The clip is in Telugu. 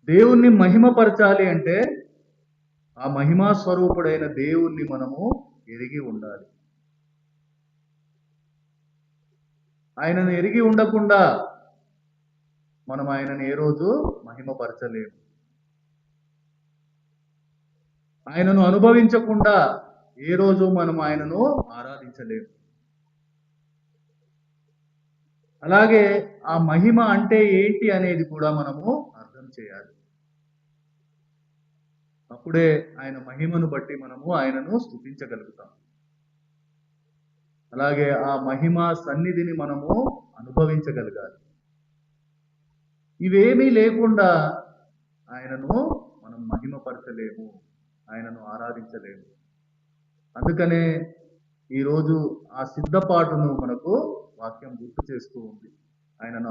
దేవుణ్ణి మహిమపరచాలి అంటే ఆ మహిమా స్వరూపుడైన దేవుణ్ణి మనము ఎరిగి ఉండాలి. ఆయనను ఎరిగి ఉండకుండా మనం ఆయనను ఏ రోజు మహిమపరచలేము. ఆయనను అనుభవించకుండా ఏ రోజు మనం ఆయనను ఆరాధించలేము. అలాగే ఆ మహిమ అంటే ఏంటి అనేది కూడా మనము అర్థం చేయాలి. అప్పుడే ఆయన మహిమను బట్టి మనము ఆయనను స్తుతించగలుగుతాం. అలాగే ఆ మహిమ సన్నిధిని మనము అనుభవించగలగాలి. ఇవేమీ లేకుండా ఆయనను మనం మహిమపరచలేము, ఆయనను ఆరాధించలేము. అందుకనే ఈరోజు ఆ సిద్ధపాటును మనకు వాక్యం గుర్తు చేస్తూ ఉంది. ఆయనను